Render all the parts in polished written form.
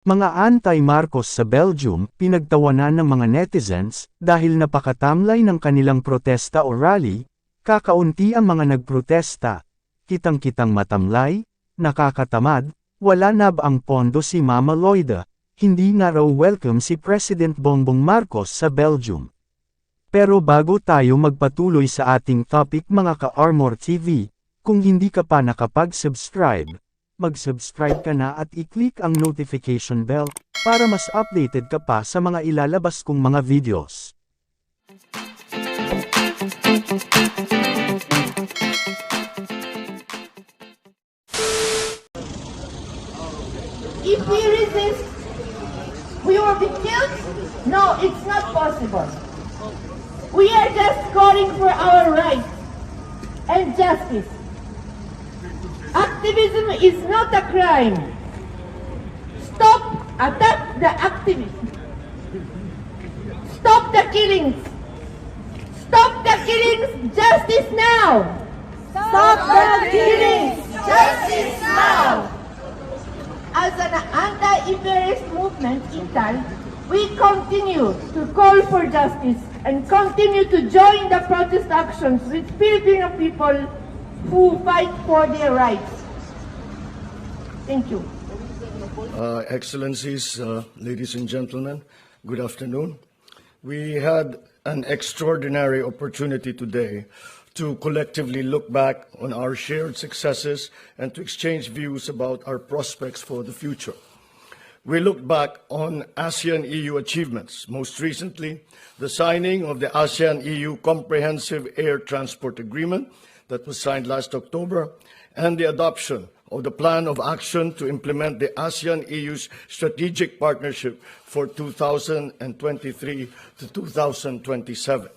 Mga anti-Marcos sa Belgium, pinagtawanan ng mga netizens, dahil napakatamlay ng kanilang protesta o rally, kakaunti ang mga nagprotesta. Kitang-kitang matamlay, nakakatamad, wala na ba ang pondo si Mama Loida, hindi na raw welcome si President Bongbong Marcos sa Belgium. Pero bago tayo magpatuloy sa ating topic mga ka-Armor TV, kung hindi ka pa nakapag-subscribe, mag-subscribe ka na at i-click ang notification bell, para mas updated ka pa sa mga ilalabas kong mga videos. If we resist, we will be killed? No, it's not possible. We are just calling for our rights and justice. Activism is not a crime. Stop, attack the activists. Stop the killings. Stop the killings, justice now. Stop the killings, justice now. As an anti-imperialist movement in TAL, we continue to call for justice and continue to join the protest actions with Filipino people who fight for their rights. Thank you. Excellencies, ladies and gentlemen, good afternoon. We had an extraordinary opportunity today to collectively look back on our shared successes and to exchange views about our prospects for the future. We looked back on ASEAN-EU achievements, most recently the signing of the ASEAN-EU Comprehensive Air Transport Agreement that was signed last October, and the adoption of the Plan of Action to implement the ASEAN-EU's Strategic Partnership for 2023 to 2027.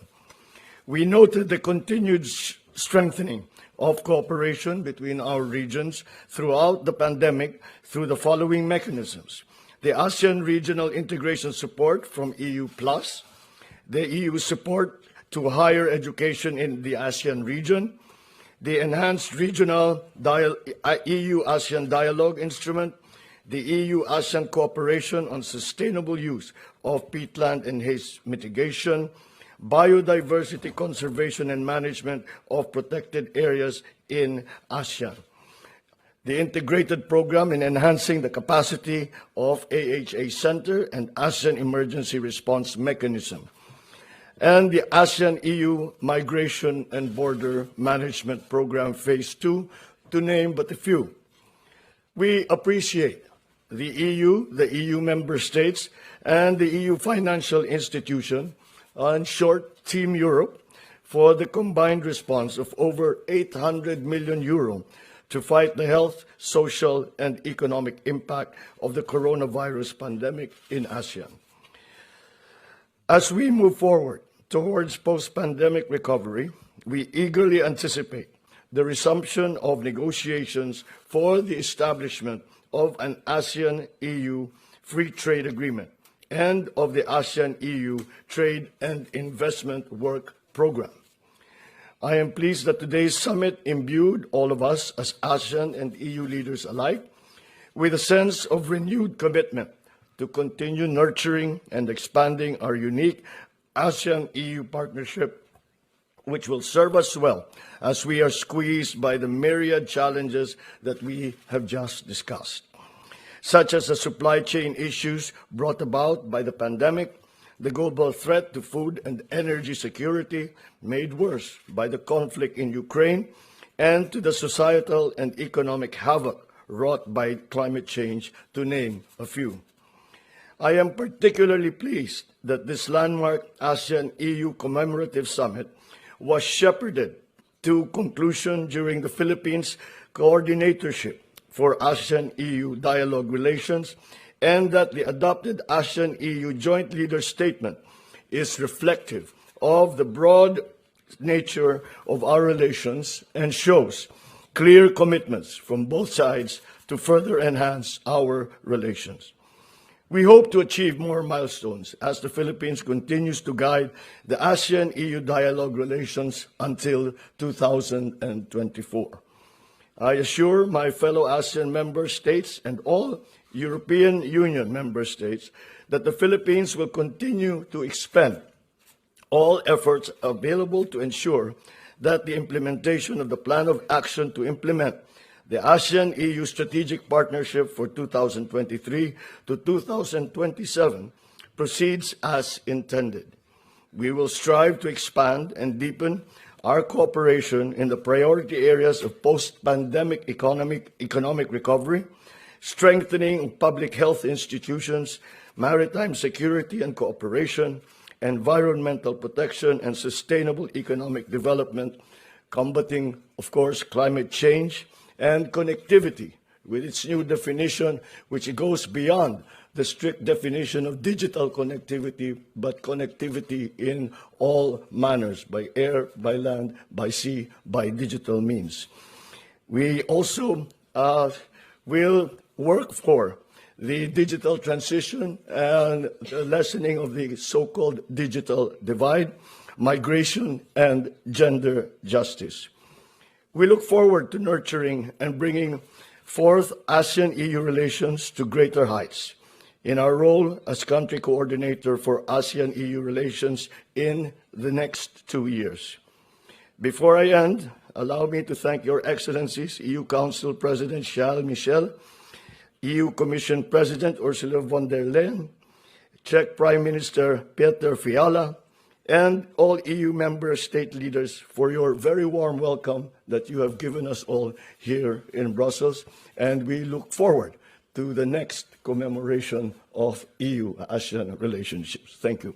We noted the continued strengthening of cooperation between our regions throughout the pandemic through the following mechanisms: the ASEAN Regional Integration Support from EU+, the EU support to higher education in the ASEAN region, the Enhanced Regional EU-ASEAN Dialogue Instrument, the EU-ASEAN Cooperation on Sustainable Use of Peatland and Haze Mitigation, Biodiversity Conservation and Management of Protected Areas in ASEAN, the Integrated Program in Enhancing the Capacity of AHA Center and ASEAN Emergency Response Mechanism, and the ASEAN-EU Migration and Border Management Program Phase 2, to name but a few. We appreciate the EU member states, and the EU financial institution, in short, Team Europe, for the combined response of over 800 million euro to fight the health, social, and economic impact of the coronavirus pandemic in ASEAN. As we move forward towards post-pandemic recovery, we eagerly anticipate the resumption of negotiations for the establishment of an ASEAN-EU Free Trade Agreement and of the ASEAN-EU Trade and Investment Work Program. I am pleased that today's summit imbued all of us as ASEAN and EU leaders alike with a sense of renewed commitment to continue nurturing and expanding our unique ASEAN-EU partnership, which will serve us well as we are squeezed by the myriad challenges that we have just discussed, such as the supply chain issues brought about by the pandemic, the global threat to food and energy security made worse by the conflict in Ukraine, and to the societal and economic havoc wrought by climate change, to name a few. I am particularly pleased that this landmark ASEAN-EU commemorative summit was shepherded to conclusion during the Philippines coordinatorship for ASEAN-EU dialogue relations, and that the adopted ASEAN-EU joint leader statement is reflective of the broad nature of our relations and shows clear commitments from both sides to further enhance our relations. We hope to achieve more milestones as the Philippines continues to guide the ASEAN-EU dialogue relations until 2024. I assure my fellow ASEAN member states and all European Union member states that the Philippines will continue to expend all efforts available to ensure that the implementation of the plan of action to implement the ASEAN-EU Strategic Partnership for 2023 to 2027 proceeds as intended. We will strive to expand and deepen our cooperation in the priority areas of post-pandemic economic recovery, strengthening public health institutions, maritime security and cooperation, environmental protection and sustainable economic development, combating, of course, climate change, and connectivity with its new definition, which goes beyond the strict definition of digital connectivity, but connectivity in all manners, by air, by land, by sea, by digital means. We also will work for the digital transition and the lessening of the so-called digital divide, migration, and gender justice. We look forward to nurturing and bringing forth ASEAN-EU relations to greater heights in our role as country coordinator for ASEAN-EU relations in the next 2 years. Before I end, allow me to thank Your Excellencies, EU Council President Charles Michel, EU Commission President Ursula von der Leyen, Czech Prime Minister Peter Fiala, and all EU member state leaders for your very warm welcome that you have given us all here in Brussels. And we look forward to the next commemoration of EU-ASEAN relationships. Thank you.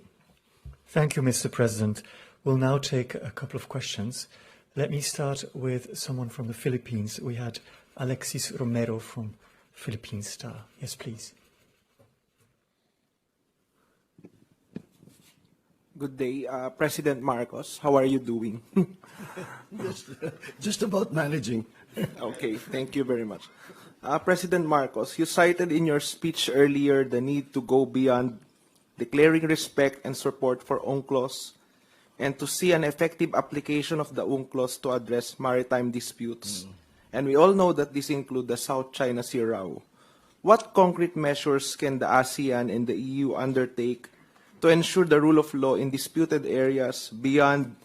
Thank you, Mr. President. We'll now take a couple of questions. Let me start with someone from the Philippines. We had Alexis Romero from Philippine Star. Yes, please. Good day, President Marcos. How are you doing? Just about managing. Okay, thank you very much. President Marcos, you cited in your speech earlier the need to go beyond declaring respect and support for UNCLOS and to see an effective application of the UNCLOS to address maritime disputes. And we all know that this includes the South China Sea row. What concrete measures can the ASEAN and the EU undertake to ensure the rule of law in disputed areas beyond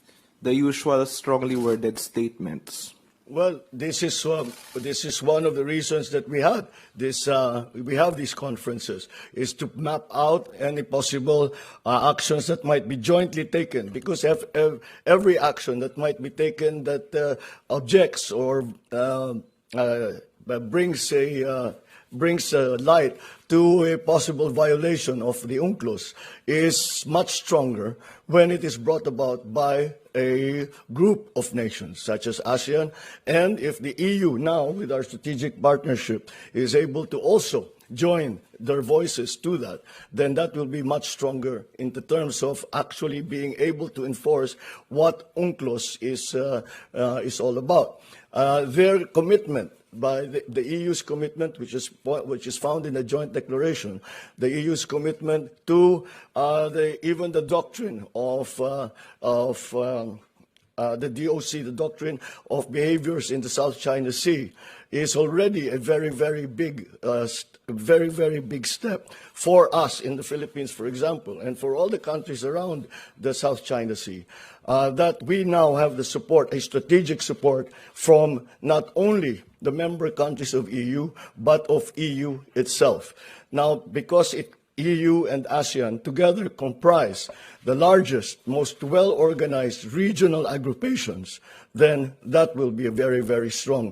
the usual strongly worded statements? Well, this is one of the reasons that we have these conferences, is to map out any possible actions that might be jointly taken, because every action that might be taken that objects or brings light to a possible violation of the UNCLOS is much stronger when it is brought about by a group of nations such as ASEAN. And if the EU now, with our strategic partnership, is able to also join their voices to that, then that will be much stronger in the terms of actually being able to enforce what UNCLOS is all about. Their commitment, by the EU's commitment, which is found in the joint declaration, the EU's commitment to even the doctrine of the DOC, the doctrine of behaviors in the South China Sea, is already a very, very big step for us in the Philippines, for example, and for all the countries around the South China Sea. That we now have the support, a strategic support from not only the member countries of EU, but of EU itself. Now, because EU and ASEAN together comprise the largest, most well-organized regional aggregations, then that will be a very, very strong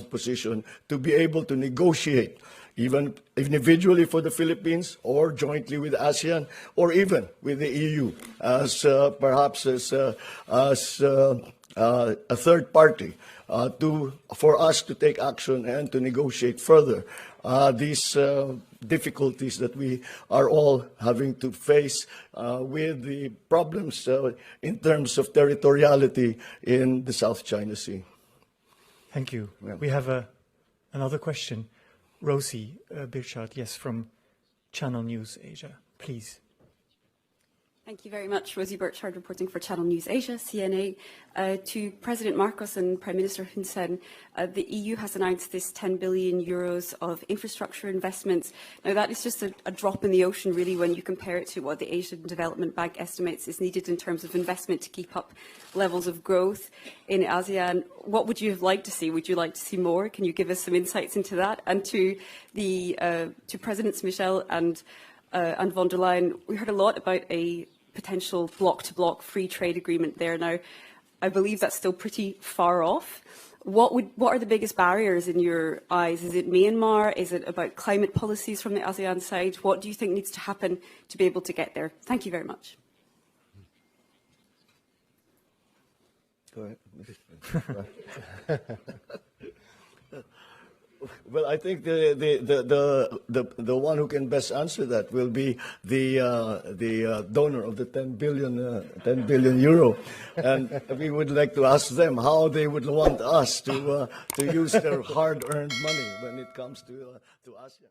position to be able to negotiate, even individually for the Philippines, or jointly with ASEAN, or even with the EU, as perhaps as a third party, for us to take action and to negotiate further these difficulties that we are all having to face with the problems in terms of territoriality in the South China Sea. Thank you. Yeah. We have another question. Rosie Birchard, yes, from Channel News Asia, please. Thank you very much. Rosie Burchard reporting for Channel News Asia, CNA. To President Marcos and Prime Minister Hun Sen, the EU has announced this 10 billion euros of infrastructure investments. Now that is just a drop in the ocean really when you compare it to what the Asian Development Bank estimates is needed in terms of investment to keep up levels of growth in ASEAN. What would you have liked to see? Would you like to see more? Can you give us some insights into that? And to Presidents Michel and von der Leyen, we heard a lot about a potential block-to-block free trade agreement there. Now, I believe that's still pretty far off. What are the biggest barriers in your eyes? Is it Myanmar? Is it about climate policies from the ASEAN side? What do you think needs to happen to be able to get there? Thank you very much. Go ahead. Well, I think the one who can best answer that will be the donor of the 10 billion euro, and we would like to ask them how they would want us to use their hard-earned money when it comes to ASEAN.